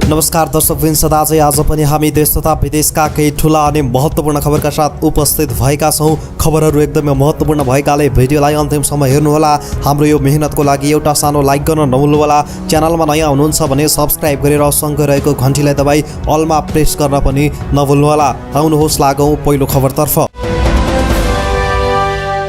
नमस्कार दर्शकवृन्द, सदा चाहिँ आज पनि हामी देश तथा विदेशका केही ठुला अनि महत्त्वपूर्ण खबरका साथ उपस्थित भएका छौँ। खबरहरू एकदमै महत्त्वपूर्ण भएकाले भिडियोलाई अन्तिमसम्म हेर्नुहोला। हाम्रो यो मेहनतको लागि एउटा सानो लाइक गर्न नभुल्नुहोला। च्यानलमा नयाँ हुनुहुन्छ भने सब्स्क्राइब गरेर सँगै रहेको घन्टीलाई दबाई अलमा प्रेस गर्न पनि नभुल्नुहोला। आउनुहोस् लागौँ पहिलो खबरतर्फ।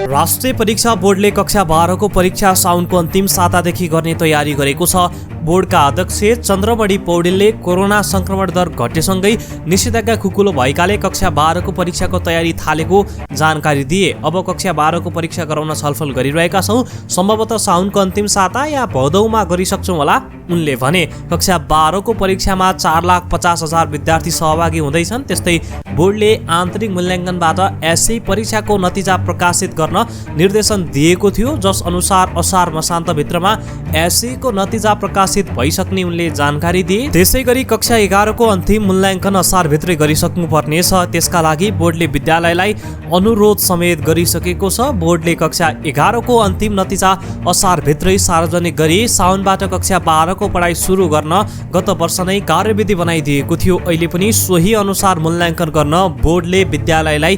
राष्ट्रिय परीक्षा बोर्डले कक्षा 12 को परीक्षा साउनको अन्तिम सातादेखि गर्ने तयारी गरेको छ। बोर्डका अध्यक्ष चन्द्रमणि पौडेलले कोरोना संक्रमण दर घटेसँगै निषेधाज्ञा खुकुलो भएकाले कक्षा 12 को परीक्षाको तयारी थालेको जानकारी दिए। अब कक्षा 12 को परीक्षा गराउन छलफल गरिरहेका छौँ। सम्भवतः साउनको अन्तिम साता या भदौमा गरिसक्छौँ होला उनले भने। कक्षा 12 को परीक्षामा 4,50,000 विद्यार्थी सहभागी हुँदैछन्। त्यस्तै बोर्डले आन्तरिक मूल्याङ्कनबाट एसई परीक्षाको नतिजा प्रकाशित गर्न निर्देशन दिएको थियो, जस अनुसार असार मसान्तभित्रमा एसई को नतिजा प्रकाशित भइसक्ने उनले जानकारी दिए। त्यसैगरी कक्षा 11 को अन्तिम मूल्याङ्कन असारभित्रै गरिसक्नु पर्नेछ। त्यसका लागि बोर्डले विद्यालयलाई अनुरोध समेत गरिसकेको छ। बोर्डले कक्षा 11 को अन्तिम नतिजा असारभित्रै सार्वजनिक गरी साउनबाट कक्षा 12 को पढाइ सुरु गर्न गत वर्ष नै कार्यविधि बनाइदिएको थियो। अहिले पनि सोही अनुसार मूल्याङ्कन गर्न बोर्डले विद्यालयलाई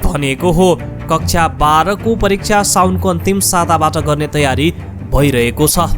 भनेको हो। कक्षा 12 को परीक्षा साउनको अन्तिम साताबाट गर्ने तयारी भइरहेको छ।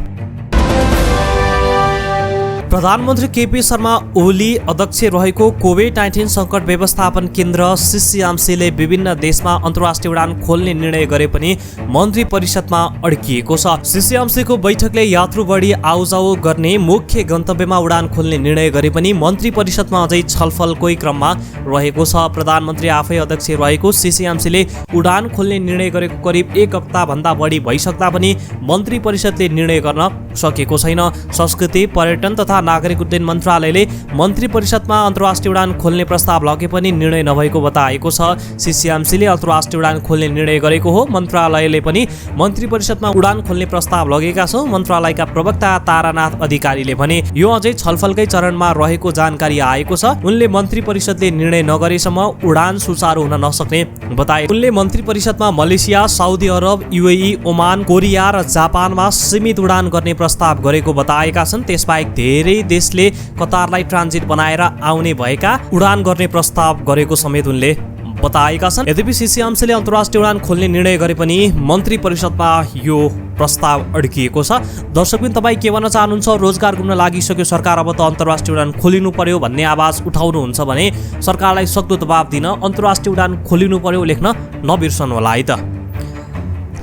प्रधानमन्त्री केपी शर्मा ओली अध्यक्ष रहेको कोभिड-19 सङ्कट व्यवस्थापन केन्द्र सिसिएमसीले विभिन्न देशमा अन्तर्राष्ट्रिय उडान खोल्ने निर्णय गरे पनि मन्त्री परिषदमा अड्किएको छ। सिसिएमसीको बैठकले यात्रु बढी आउजाउ गर्ने मुख्य गन्तव्यमा उडान खोल्ने निर्णय गरे पनि मन्त्री परिषदमा अझै छलफलकै क्रममा रहेको छ। प्रधानमन्त्री आफै अध्यक्ष रहेको सिसिएमसीले उडान खोल्ने निर्णय गरेको करिब 1 हप्ताभन्दा बढी भइसक्दा पनि मन्त्री परिषदले निर्णय गर्न सकेको छैन। संस्कृति, पर्यटन तथा नागरिक उड्डयन मन्त्रालयले मन्त्री परिषदमा अन्तर्राष्ट्रिय उडान खोल्ने प्रस्ताव लगे पनि निर्णय नभएको बताएको छ। सिसिएमसीले अन्तर्राष्ट्रिय उडान खोल्ने निर्णय गरेको हो। मन्त्रालयले पनि मन्त्री परिषदमा उडान खोल्ने प्रस्ताव लगेका छौँ। मन्त्रालयका प्रवक्ता तारानाथ अधिकारीले भने यो अझै छलफलकै चरणमा रहेको जानकारी आएको छ। उनले मन्त्री परिषदले निर्णय नगरेसम्म उडान सुचारू हुन नसक्ने बताए। उनले मन्त्री परिषदमा Malaysia, Saudi Arab, UAE, Oman, Korea र जापानमा सीमित उडान गर्ने प्रस्ताव गरेको बताएका छन्। त्यसबाहेक धेरै देशले कतारलाई ट्रान्जिट बनाएर आउने भएका उडान गर्ने प्रस्ताव गरेको समेत उनले बताएका छन्। यद्यपि सिसिएमसीले अन्तर्राष्ट्रिय उडान खोल्ने निर्णय गरे पनि मन्त्री परिषदमा यो प्रस्ताव अड्किएको छ। दर्शकबिन, तपाईँ के भन्न चाहनुहुन्छ? रोजगार गुम्न लागिसक्यो सरकार, अब त अन्तर्राष्ट्रिय उडान खोलिनु पर्यो भन्ने आवाज उठाउनुहुन्छ भने सरकारलाई सक्दो दबाब दिन अन्तर्राष्ट्रिय उडान खोलिनु पर्यो लेख्न नबिर्सनु होला है त।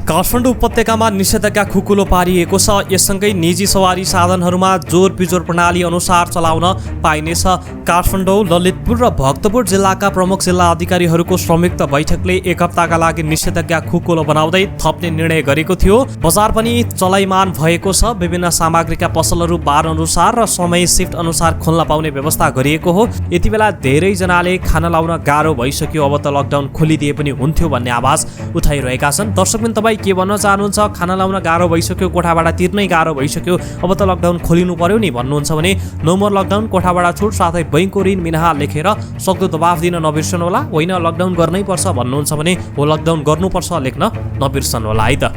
काठमाडौँ उपत्यकामा निषेधाज्ञा खुकुलो पारिएको छ। यससँगै निजी सवारी साधनहरूमा जोर बिजोर प्रणाली अनुसार चलाउन पाइनेछ। काठमाडौँ, ललितपुर र भक्तपुर जिल्लाका प्रमुख जिल्ला अधिकारीहरूको संयुक्त बैठकले 1 हप्ताका लागि निषेधाज्ञा खुकुलो बनाउँदै थप्ने निर्णय गरेको थियो। बजार पनि चलाइमान भएको छ। विभिन्न सामग्रीका पसलहरू बार अनुसार र समय शिफ्ट अनुसार खोल्न पाउने व्यवस्था गरिएको हो। यति बेला धेरैजनाले खाना लाउन गाह्रो भइसक्यो, अब त लकडाउन खोलिदिए पनि हुन्थ्यो भन्ने आवाज उठाइरहेका छन्। दर्शकबिन, तपाईँ के भन्न चाहनुहुन्छ? खाना लाउन गाह्रो भइसक्यो, कोठाबाट तिर्नै गाह्रो भइसक्यो, अब त लकडाउन खोलिनु पर्यो नि भन्नुहुन्छ भने नो मोर लकडाउन, कोठाबाट छुट साथै बैंकको ऋण मिनाहा लेखेर सक्दो दबाब दिन नबिर्सनु होला। होइन लकडाउन गर्नै पर्छ भन्नुहुन्छ भने हो लकडाउन गर्नुपर्छ लेख्न नबिर्सनु होला है त।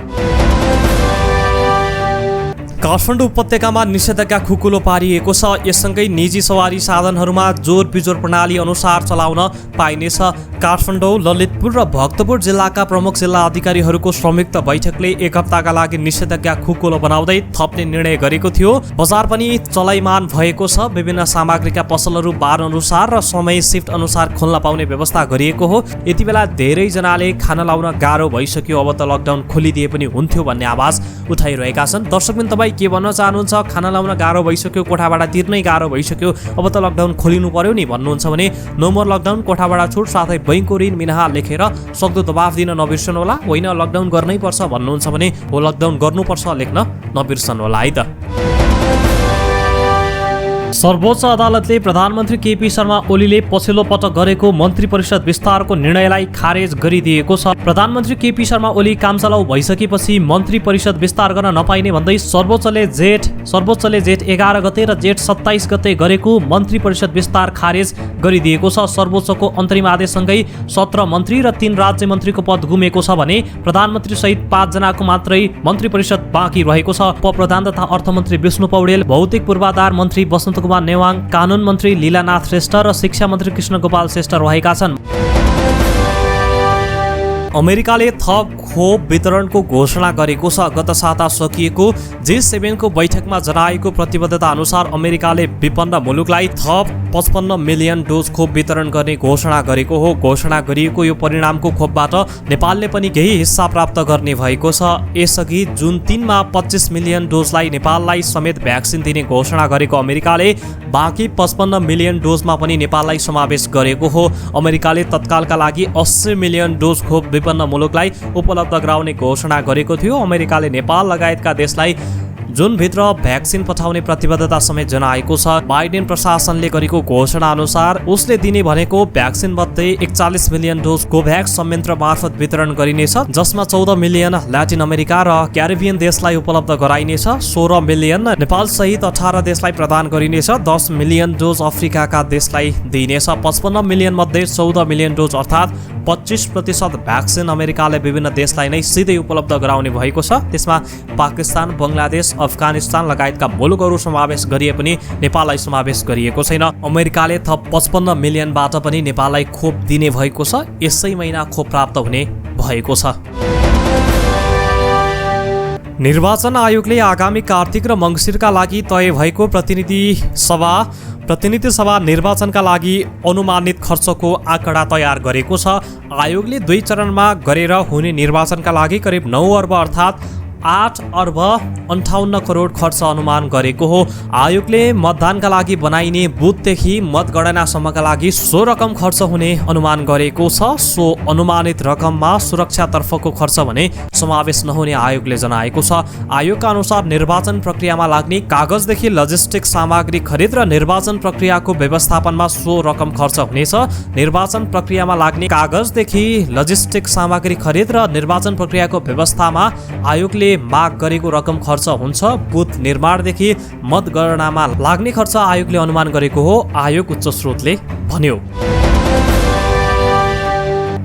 काठमाडौँ उपत्यकामा निषेधाज्ञा खुकुलो पारिएको छ। यससँगै निजी सवारी साधनहरूमा जोर बिजोर प्रणाली अनुसार चलाउन पाइनेछ। काठमाडौँ, ललितपुर र भक्तपुर जिल्लाका प्रमुख जिल्ला अधिकारीहरूको संयुक्त बैठकले 1 हप्ताका लागि निषेधाज्ञा खुकुलो बनाउँदै थप्ने निर्णय गरेको थियो। बजार पनि चलाइमान भएको छ। विभिन्न सामग्रीका पसलहरू बार अनुसार र समय शिफ्ट अनुसार खोल्न पाउने व्यवस्था गरिएको हो। यति बेला धेरैजनाले खाना लाउन गाह्रो भइसक्यो, अब त लकडाउन खोलिदिए पनि हुन्थ्यो भन्ने आवाज उठाइरहेका छन्। दर्शकबिन, तपाईँ के भन्न चाहनुहुन्छ? खाना लाउन गाह्रो भइसक्यो, कोठाबाट तिर्नै गाह्रो भइसक्यो, अब त लकडाउन खोलिनु पर्यो नि भन्नुहुन्छ भने नो मोर लकडाउन, कोठाबाट छुट साथै बैंकको ऋण मिनाहा लेखेर सक्दो दबाब दिन नबिर्सनु होला। होइन लकडाउन गर्नै पर्छ भन्नुहुन्छ भने हो लकडाउन गर्नुपर्छ लेख्न नबिर्सनु होला है त। सर्वोच्च अदालतले प्रधानमन्त्री केपी शर्मा ओलीले पछिल्लो पटक गरेको मन्त्री परिषद विस्तारको निर्णयलाई खारेज गरिदिएको छ। प्रधानमन्त्री केपी शर्मा ओली कामचलाउ भइसकेपछि मन्त्री परिषद विस्तार गर्न नपाइने भन्दै सर्वोच्चले जेठ 11 गते र जेठ 27 गते गरेको मन्त्री परिषद विस्तार खारेज गरिदिएको छ। सर्वोच्चको अन्तरिम आदेशसँगै 17 मन्त्री र 3 राज्य मन्त्रीको पद गुमेको छ भने प्रधानमन्त्री सहित 5 जनाको मात्रै मन्त्री परिषद बाँकी रहेको छ। उपप्रधान तथा अर्थमन्त्री विष्णु पौडेल, भौतिक पूर्वाधार मन्त्री बसन्त कुमार नेवाङ, कानुन मन्त्री लीलानाथ श्रेष्ठ र शिक्षा मन्त्री कृष्णगोपाल श्रेष्ठ रहेका छन्। अमेरिकाले थप खोप वितरणको घोषणा गरेको छ। गत साता सकिएको G7 को बैठकमा जनाएको प्रतिबद्धता अनुसार अमेरिकाले विपन्न मुलुकलाई थप 55 मिलियन डोज खोप वितरण गर्ने घोषणा गरेको हो। घोषणा गरिएको यो परिणामको खोपबाट नेपालले पनि केही हिस्सा प्राप्त गर्ने भएको छ। यसअघि जुन 3 मा 25 मिलियन डोजलाई नेपाललाई समेत भ्याक्सिन दिने घोषणा गरेको अमेरिकाले बाँकी 55 मिलियन डोजमा पनि नेपाललाई समावेश गरेको हो। अमेरिकाले तत्कालका लागि 80 मिलियन डोज खोप विपन्न मुलुकलाई उपलब्ध गराउने घोषणा गरेको थियो। अमेरिकाले नेपाल लगायतका देशलाई जुनभित्र भ्याक्सिन पठाउने प्रतिबद्धता समेत जनाएको छ। बाइडेन प्रशासनले गरेको घोषणा अनुसार उसले दिने भनेको भ्याक्सिन मध्ये 41 मिलियन डोज कोभ्याक्स संयन्त्र मार्फत वितरण गरिनेछ, जसमा 14 मिलियन ल्याटिन अमेरिका र क्यारिबियन देशलाई उपलब्ध गराइनेछ। 16 मिलियन नेपाल सहित 18 देशलाई प्रदान गरिनेछ। 10 मिलियन डोज अफ्रिकाका देशलाई दिइनेछ। 55 मिलियन मध्ये 14 मिलियन डोज अर्थात् 25% भ्याक्सिन अमेरिकाले विभिन्न देशलाई नै सिधै उपलब्ध गराउने भएको छ। त्यसमा पाकिस्तान, बङ्गलादेश, अफगानिस्तान लगायतका मुलुकहरू समावेश गरिए पनि नेपाललाई समावेश गरिएको छैन। अमेरिकाले थप 55 मिलियनबाट पनि नेपाललाई खोप दिने भएको छ। यसै महिना खोप प्राप्त हुने भएको छ। निर्वाचन आयोगले आगामी कार्तिक र मङ्सिरका लागि तय भएको प्रतिनिधि सभा निर्वाचनका लागि अनुमानित खर्चको आँकडा तयार गरेको छ। आयोगले 2 चरणमा गरेर हुने निर्वाचनका लागि करिब 9 अर्ब अर्थात् 8 अर्ब 58 करोड खर्च अनुमान गरेको हो। आयोगले मतदानका लागि बनाइने बुथदेखि मतगणनासम्मका लागि सो रकम खर्च हुने अनुमान गरेको छ। सो अनुमानित रकममा सुरक्षातर्फको खर्च भने समावेश नहुने आयोगले जनाएको छ। आयोगका अनुसार निर्वाचन प्रक्रियामा लाग्ने कागजदेखि लजिस्टिक सामग्री खरिद र निर्वाचन प्रक्रियाको व्यवस्थापनमा सो रकम खर्च हुनेछ। निर्वाचन प्रक्रियामा लाग्ने कागजदेखि लजिस्टिक सामग्री खरिद र निर्वाचन प्रक्रियाको व्यवस्थामा आयोगले माग गरेको रकम खर्च हुन्छ। बुथ निर्माणदेखि मतगणनामा लाग्ने खर्च आयोगले अनुमान गरेको हो, आयोग उच्च स्रोतले भन्यो।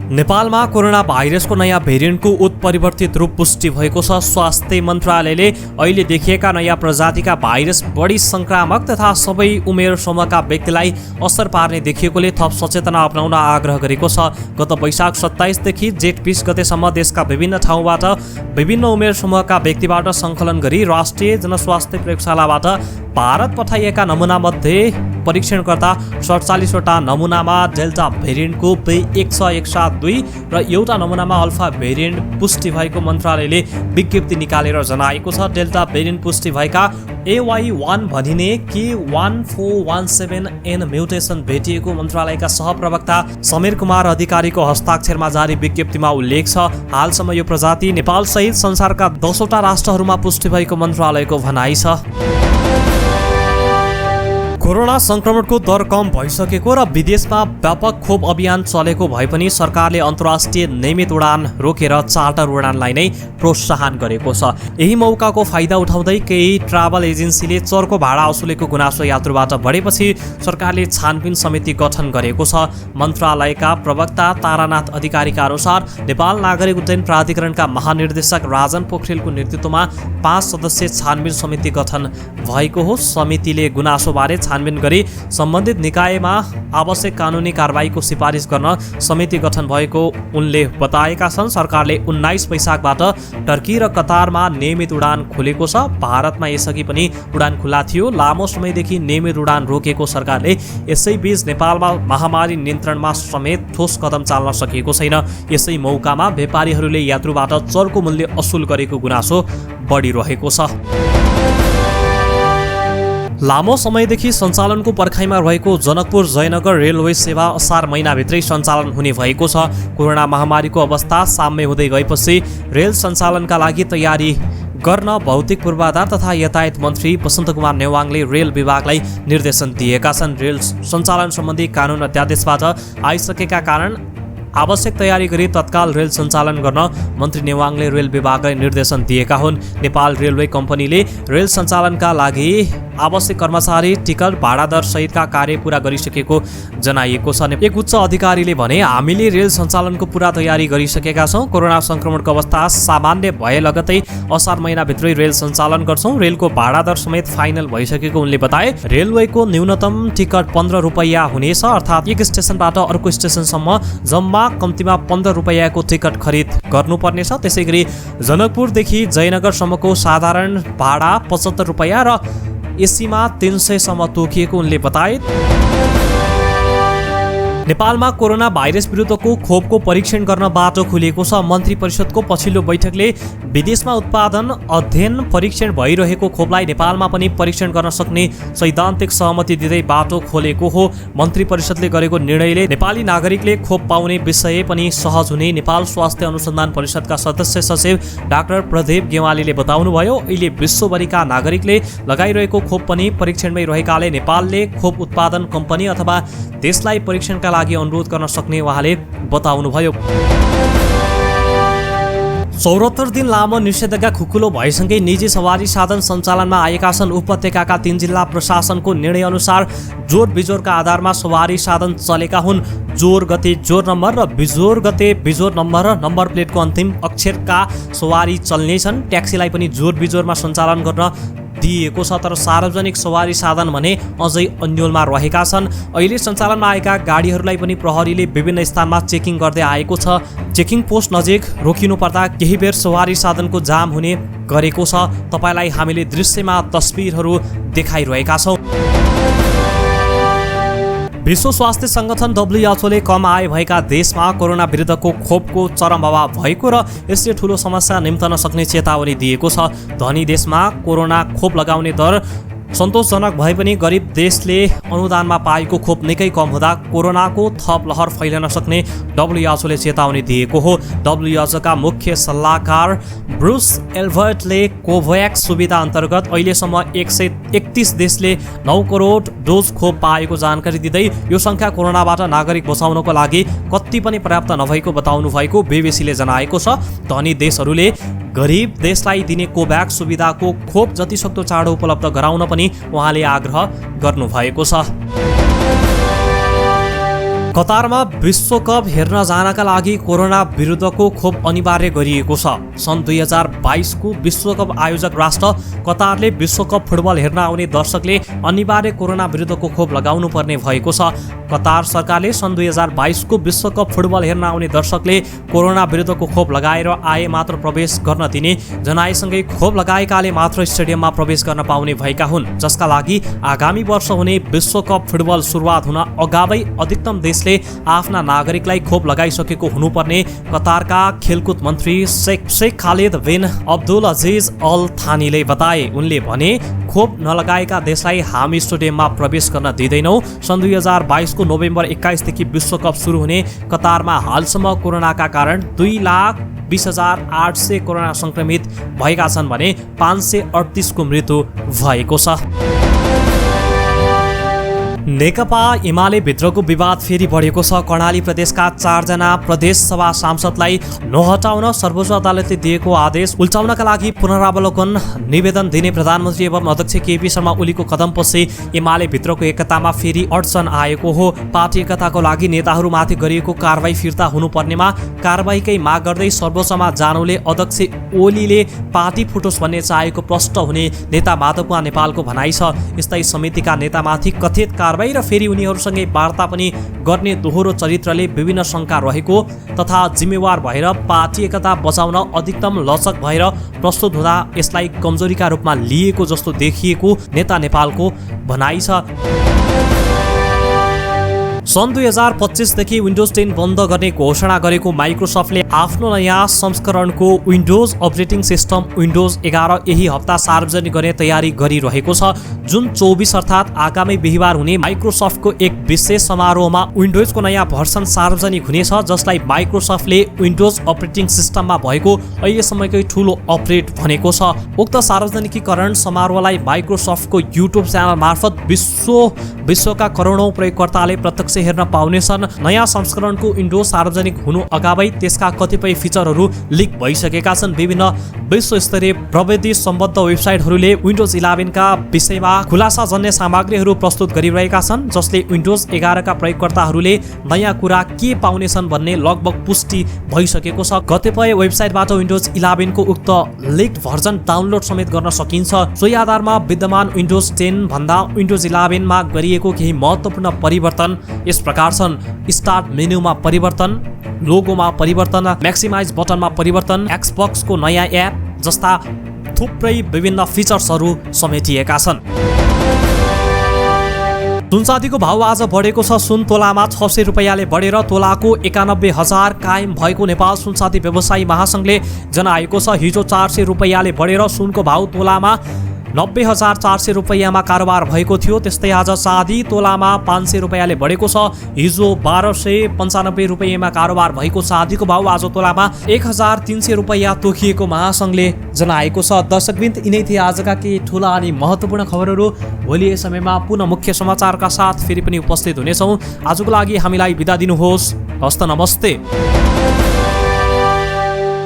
नेपालमा कोरोना भाइरसको नयाँ भेरिएन्टको उत्परिवर्तित रूप पुष्टि भएको छ। स्वास्थ्य मन्त्रालयले अहिले देखिएका नयाँ प्रजातिका भाइरस बढी संक्रामक तथा सबै उमेर समूहका व्यक्तिलाई असर पार्ने देखिएकोले थप सचेतना अपनाउन आग्रह गरेको छ। गत वैशाख 27 देखि जेठ 20 गतेसम्म देशका विभिन्न ठाउँबाट विभिन्न उमेर समूहका व्यक्तिबाट सङ्कलन गरी राष्ट्रिय जनस्वास्थ्य प्रयोगशालाबाट भारत पठाइएका नमुना मध्ये परीक्षणकर्ता 47 वटा नमुनामा डेल्टा भेरिएन्टको B117.2 र एउटा नमुनामा अल्फा भेरिएन्ट पुष्टि भएको मन्त्रालयले विज्ञप्ति निकालेर जनाएको छ। डेल्टा भेरिएन्ट पुष्टि भएका AY1 भनिने K1417N म्युटेसन भेटिएको मन्त्रालयका सहप्रवक्ता समीर कुमार अधिकारीको हस्ताक्षरमा जारी विज्ञप्तिमा उल्लेख छ। हालसम्म यो प्रजाति नेपाल सहित संसारका 10 वटा राष्ट्रहरूमा पुष्टि भएको मन्त्रालयको भनाइ छ। कोरोना संक्रमणको दर कम भइसकेको र विदेशमा व्यापक खोप अभियान चलेको भए पनि सरकारले अन्तर्राष्ट्रिय नियमित उडान रोकेर चार्टर उडानलाई नै प्रोत्साहन गरेको छ। यही मौकाको फाइदा उठाउँदै केही ट्राभल एजेन्सीले चर्को भाडा असुलेको गुनासो यात्रुबाट बढेपछि सरकारले छानबिन समिति गठन गरेको छ। मन्त्रालयका प्रवक्ता तारानाथ अधिकारीका अनुसार नेपाल नागरिक उड्डयन प्राधिकरणका महानिर्देशक राजन पोखरेलको नेतृत्वमा 5 सदस्यीय छानबिन समिति गठन भएको हो। समितिले गुनासोबारे छानबिन गरी सम्बन्धित निकायमा आवश्यक कानुनी कारबाहीको सिफारिस गर्न समिति गठन भएको उनले बताएका छन्। सरकारले 19 वैशाखबाट टर्की र कतारमा नियमित उडान खोलेको छ। भारतमा यसअघि पनि उडान खुला थियो। लामो समयदेखि नियमित उडान रोकेको सरकारले यसैबीच नेपालमा महामारी नियन्त्रणमा समेत ठोस कदम चाल्न सकेको छैन। यसै मौकामा व्यापारीहरूले यात्रुबाट चर्को मूल्य असुल गरेको गुनासो बढिरहेको छ। लामो समयदेखि सञ्चालनको पर्खाइमा रहेको जनकपुर जयनगर रेलवे सेवा असार महिनाभित्रै सञ्चालन हुने भएको छ। कोरोना महामारीको अवस्था साम्य हुँदै गएपछि रेल सञ्चालनका लागि तयारी गर्न भौतिक पूर्वाधार तथा यातायात मन्त्री बसन्त कुमार नेवाङले रेल विभागलाई निर्देशन दिएका छन्। रेल सञ्चालन सम्बन्धी कानुन अध्यादेशबाट आइसकेका कारण आवश्यक तयारी गरी तत्काल रेल सञ्चालन गर्न मन्त्री नेवाङले रेल विभागलाई निर्देशन दिएका हुन्। नेपाल रेलवे कम्पनीले रेल सञ्चालनका लागि आवश्यक कर्मचारी टिकट भाडा दर सहितका कार्य पूरा गरिसकेको जनाइएको छ। एक उच्च अधिकारीले भने हामीले रेल सञ्चालनको पूरा तयारी गरिसकेका छौँ। कोरोना संक्रमणको अवस्था सामान्य भए लगतै असार महिनाभित्रै रेल सञ्चालन गर्छौँ। रेलको भाडा दर समेत फाइनल भइसकेको उनले बताए। रेलवेको न्यूनतम टिकट 15 रुपैयाँ हुनेछ, अर्थात् एक स्टेसनबाट अर्को स्टेसनसम्म जम्मा कम्तीमा 15 रुपैयाँको टिकट खरिद गर्नुपर्नेछ। त्यसैगरी जनकपुरदेखि जयनगरसम्मको साधारण भाडा 75 रुपैयाँ र एसीमा 300 सम्म तोकिएको उनले बताए। नेपालमा कोरोना भाइरस विरुद्धको खोपको परीक्षण गर्न बाटो खुलेको छ। मन्त्री परिषदको पछिल्लो बैठकले विदेशमा उत्पादन, अध्ययन, परीक्षण भइरहेको खोपलाई नेपालमा पनि परीक्षण गर्न सक्ने सैद्धान्तिक सहमति दिँदै बाटो खोलेको हो। मन्त्री परिषदले गरेको निर्णयले नेपाली नागरिकले खोप पाउने विषय पनि सहज हुने नेपाल स्वास्थ्य अनुसन्धान परिषदका सदस्य सचिव डाक्टर प्रदीप गेवालीले बताउनुभयो। अहिले विश्वभरिका नागरिकले लगाइरहेको खोप पनि परीक्षणमै रहेकाले नेपालले खोप उत्पादन कम्पनी अथवा देशलाई परीक्षणका लागि अनुरोध गर्न सक्ने उहाँले बताउनुभयो। 74 दिन लामो निषेधाज्ञा खुकुलो भएसँगै निजी सवारी साधन सञ्चालनमा आएका छन्। उपत्यकाका 3 जिल्ला प्रशासनको निर्णयअनुसार जोर बिजोरका आधारमा सवारी साधन चलेका हुन्। जोर गते जोर नम्बर र बिजोर गते बिजोर नम्बर र नम्बर प्लेटको अन्तिम अक्षरका सवारी चल्नेछन्। ट्याक्सीलाई पनि जोर बिजोरमा सञ्चालन गर्न दिइएको छ, तर सार्वजनिक सवारी साधन भने अझै अन्योलमा रहेका छन्। अहिले सञ्चालनमा आएका गाडीहरूलाई पनि प्रहरीले विभिन्न स्थानमा चेकिङ गर्दै आएको छ। चेकिङ पोस्ट नजिक रोकिनु पर्दा केही बेर सवारी साधनको जाम हुने गरेको छ। तपाईलाई हामीले दृश्यमा तस्बिरहरू देखाइरहेका छौँ। विश्व स्वास्थ्य संगठन WHO कम आय भएका देशमा कोरोना विरुद्धको खोपको चरम अभाव भएको र यसले ठूलो समस्या निम्तन सक्ने चेतावनी दिएको छ। धनी देशमा कोरोना खोप लगाउने दर सन्तोषजनक भए पनि गरिब देशले अनुदानमा पाएको खोप निकै कम हुँदा कोरोनाको थप लहर फैलन सक्ने WHO चेतावनी दिएको हो। WHO का मुख्य सल्लाहकार ब्रुस एल्बर्टले कोभ्याक्स सुविधा अन्तर्गत अहिलेसम्म 131 देशले 9 करोड डोज खोप पाएको जानकारी दिँदै यो सङ्ख्या कोरोनाबाट नागरिक बचाउनको लागि कति पनि पर्याप्त नभएको बताउनु भएको बीबीसीले जनाएको छ। धनी देशहरूले गरिब देशलाई दिने कोभ्याक्स सुविधाको खोप जतिसक्दो चाँडो उपलब्ध गराउन पनि उहाँले आग्रह गर्नुभएको छ। कतारमा विश्वकप हेर्न जानका लागि कोरोना विरुद्धको खोप अनिवार्य गरिएको छ। सन् 2022 को विश्वकप आयोजक राष्ट्र कतारले विश्वकप फुटबल हेर्न आउने दर्शकले अनिवार्य कोरोना विरुद्धको खोप लगाउनु पर्ने भएको छ। कतार सरकारले सन् 2022 को विश्वकप फुटबल हेर्न आउने दर्शकले कोरोना विरुद्धको खोप लगाएर आए मात्र प्रवेश गर्न दिने जनाएसँगै खोप लगाएकाले मात्र स्टेडियममा प्रवेश गर्न पाउने भएका हुन्, जसका लागि आगामी वर्ष हुने विश्वकप फुटबल सुरुवात हुन अगावै अधिकतम देशले आफ्ना नागरिकलाई खोप लगाइसकेको हुनुपर्ने कतारका खेलकुद मन्त्री शेख खालिद बिन अब्दुल अजिज अल थानीले बताए। उनले भने खोप नलगाएका देशलाई हामी स्टेडियममा प्रवेश गर्न दिँदैनौँ। सन् 2022 को नोभेम्बर 21 देखि विश्वकप सुरु हुने कतारमा हालसम्म कोरोनाका कारण 2,20,800 कोरोना संक्रमित भएका छन् भने 538 को मृत्यु भएको छ। नेकपा एमाले भित्रको विवाद फेरि बढेको छ। कर्णाली प्रदेशका 4 जना प्रदेश सभा सांसदलाई नहटाउन सर्वोच्च अदालतले दिएको आदेश उल्टाउनका लागि पुनरावलोकन निवेदन दिने प्रधानमन्त्री एवं अध्यक्ष केपी शर्मा ओलीको कदमपछि एमाले भित्रको एकतामा फेरि अडचन आएको हो। पार्टी एकताको लागि नेताहरूमाथि गरिएको कारबाही फिर्ता हुनुपर्नेमा कारबाहीकै माग गर्दै सर्वोच्चमा जानुले अध्यक्ष ओलीले पार्टी फुटोस् भन्ने चाहेको प्रष्ट हुने नेता माधव नेपालको भनाइ छ। स्थायी समितिका नेतामाथि कथित कारबाही र फेरि उनीहरूसँगै वार्ता पनि गर्ने दोहोरो चरित्रले विभिन्न शङ्का रहेको तथा जिम्मेवार भएर पार्टी एकता बचाउन अधिकतम लचक भएर प्रस्तुत हुँदा यसलाई कमजोरीका रूपमा लिएको जस्तो देखिएको नेता नेपालको भनाइ छ। सन् 2025 देखि विन्डोज 10 बन्द गर्ने घोषणा गरेको माइक्रोसफ्टले आफ्नो नयाँ संस्करणको विन्डोज अपरेटिङ सिस्टम विन्डोज 11 यही हप्ता सार्वजनिक गर्ने तयारी गरिरहेको छ। जुन 24 अर्थात् आगामी बिहिबार हुने माइक्रोसफ्टको एक विशेष समारोहमा विन्डोजको नयाँ भर्सन सार्वजनिक हुनेछ, जसलाई माइक्रोसफ्टले विन्डोज अपरेटिङ सिस्टममा भएको अहिलेसम्मकै ठूलो अपडेट भनेको छ। उक्त सार्वजनिकीकरण समारोहलाई माइक्रोसफ्टको युट्युब च्यानल मार्फत विश्वका करोडौं प्रयोगकर्ताले प्रत्यक्ष वर्ष हेर्न पाउनेछन्। नयाँ संस्करणको विन्डोज सार्वजनिक हुनु अगावै त्यसका कतिपय फिचरहरू लिक भइसकेका छन्। विभिन्न विश्वस्तरीय प्रविधि सम्बद्ध वेबसाइटहरूले विन्डोज 11 का विषयमा खुलासाजन्य सामग्रीहरू प्रस्तुत गरिरहेका छन्, जसले विन्डोज 11 का प्रयोगकर्ताहरूले नयाँ कुरा के पाउनेछन् भन्ने लगभग पुष्टि भइसकेको छ। कतिपय वेबसाइटबाट विन्डोज 11 को उक्त लिक्ड भर्जन डाउनलोड समेत गर्न सकिन्छ। सोही आधारमा विद्यमान विन्डोज 10 भन्दा विन्डोज 11 मा गरिएको केही महत्त्वपूर्ण परिवर्तन यस प्रकार छन्। स्टार्ट मेन्युमा परिवर्तन, लोगोमा परिवर्तन, म्याक्सिमाइज बटनमा परिवर्तन, एक्सबक्सको नयाँ एप जस्ता थुप्रै विभिन्न फिचर्सहरू समेटिएका छन्। सुनचाँदीको भाव आज बढेको छ। सुन तोलामा 600 रुपैयाँले बढेर तोलाको 91,000 कायम भएको नेपाल सुनचाँदी व्यवसायी महासङ्घले जनाएको छ। हिजो 400 रुपैयाँले बढेर सुनको भाव तोलामा 90,400 रुपैयाँमा कारोबार भएको थियो। त्यस्तै आज चाँदी तोलामा 500 रुपैयाँले बढेको छ। हिजो 1295 रुपैयाँमा कारोबार भएको चाँदीको भाव आज तोलामा 1,300 रुपैयाँ तोकिएको महासङ्घले जनाएको छ। दर्शकवृन्द, यिनै थिए आजका केही ठुला अनि महत्त्वपूर्ण खबरहरू। भोलि यस समयमा पुनः मुख्य समाचारका साथ फेरि पनि उपस्थित हुनेछौँ। आजको लागि हामीलाई बिदा दिनुहोस्। हस्त नमस्ते।